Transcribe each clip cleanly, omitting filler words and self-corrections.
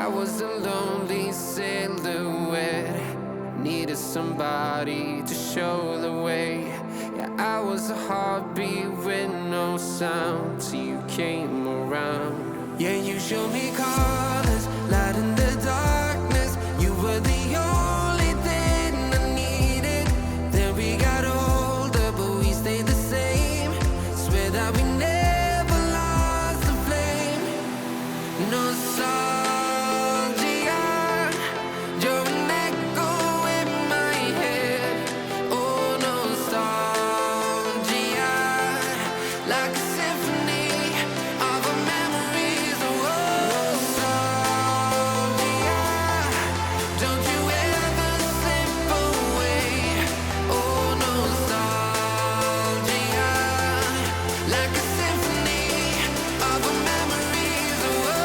I was a lonely silhouette, needed somebody to show the way. Yeah, I was a heartbeat with no sound till you came around. Yeah, you showed me colors, light in the darkness. You were the only thing I needed. Then we got older, but we stayed the same. Swear that we never lost the flame. Nostalgia, you're an echo in my head. Oh, nostalgia, like a symphony of our memories. Oh, nostalgia, don't you ever slip away. Oh, nostalgia, like a symphony of our memories. Oh,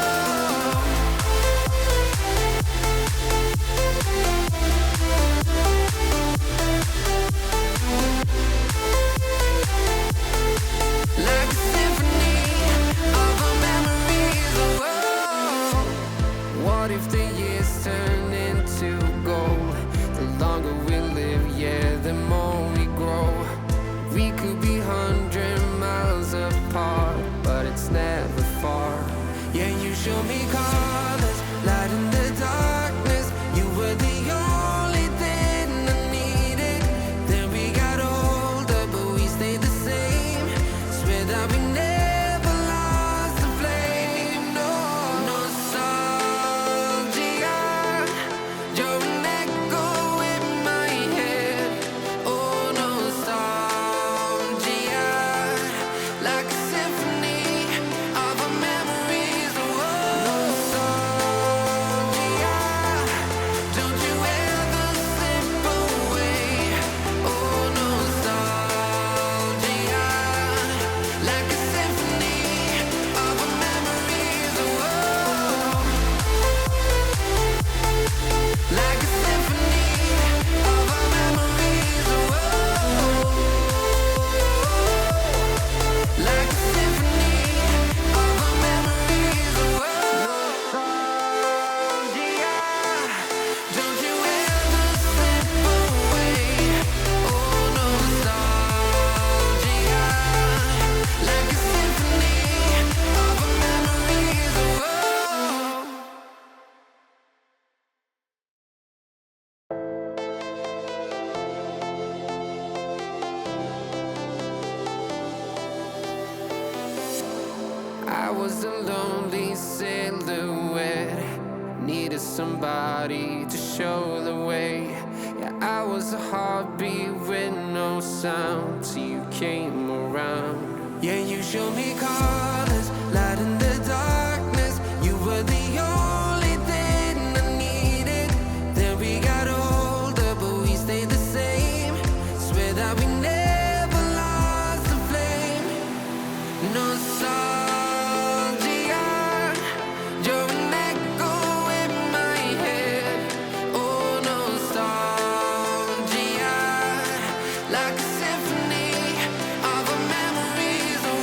like a symphony of our memories. Oh, what if the years turn into gold? The longer we live, yeah, the more we grow. We could be 100 miles apart, but it's never far. Yeah, you show me colors, light in the darkness. You were the only thing I needed. Then we got older, but we stayed the same. Swear that we never lost the flame. No, nostalgia, you're an echo in my head. Oh, nostalgia, like a symphony of our memories. Oh, nostalgia, don't you ever slip away. Oh, nostalgia, like a symphony of our memories. Oh, like a symphony of our memories. Oh, like a symphony of our memories. Oh, nostalgia, don't you ever slip away. Oh, nostalgia, like a symphony of our memories. Oh, I was a lonely silhouette, needed somebody to show the way. Yeah, I was a heartbeat with no sound till you came around. Yeah, you showed me colors, light in the darkness. You were the only thing I needed. Then we got older, but we stayed the same. Swear that we never lost the flame. Nostalgia, you're an echo in my head. Oh, nostalgia, like a symphony of our memories. Oh,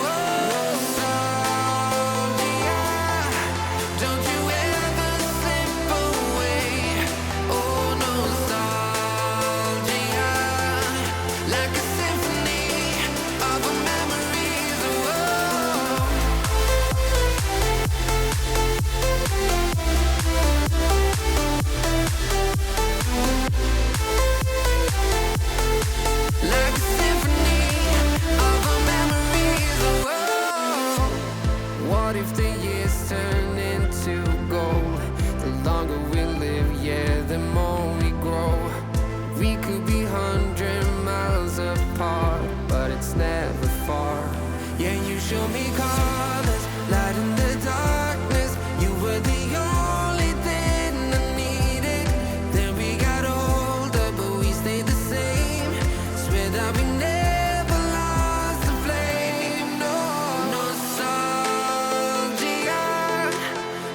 nostalgia, don't you ever slip away. Oh, nostalgia, like a symphony of our memories. Oh, like a symphony of our memories. Oh, what if the years turn into gold? The longer we live, yeah, the more we grow. We could be 100 miles apart, but it's never far. Yeah, you show me colors, light in the darkness. You were the only thing I needed. Then we got older, but we stayed the same. Swear that we never lost the flame. No, nostalgia,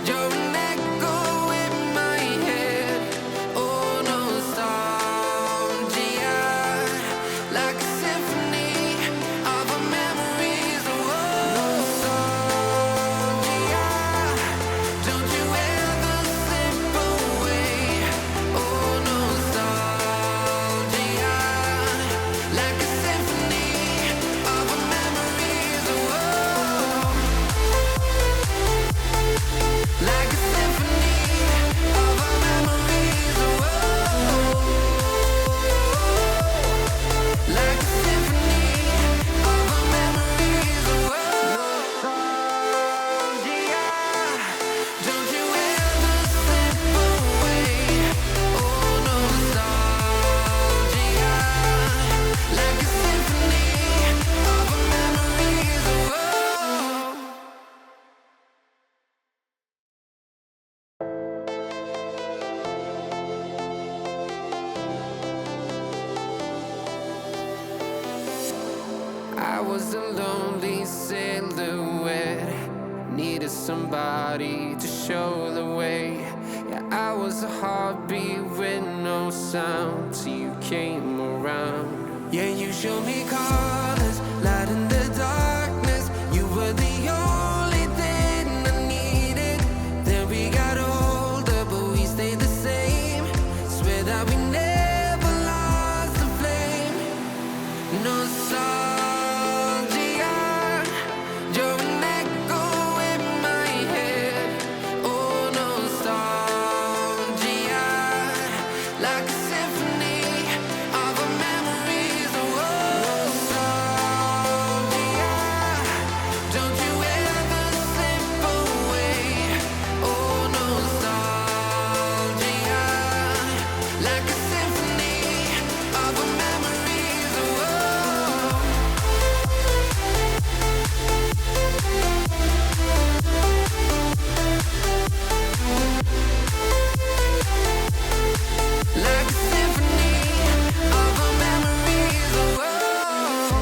you're an echo in my head. Oh, nostalgia, like a symphony of our memories. Oh, I was a lonely silhouette, needed somebody to show the way. Yeah, I was a heartbeat with no sound till you came around. Yeah, you showed me colors, light in the darkness. You were the only thing I needed. Then we got older, but we stayed the same. Swear that we never lost the flame. Nostalgia, you're an echo in my head. Oh, nostalgia, like a symphony of our memories. Oh, nostalgia, don't you ever slip away. Oh, nostalgia, like a symphony of our memories. Oh, like a symphony of our memories. Oh,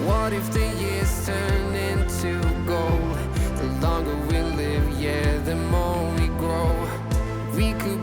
what if the years turn into gold? The longer we live, yeah, the more we grow. We could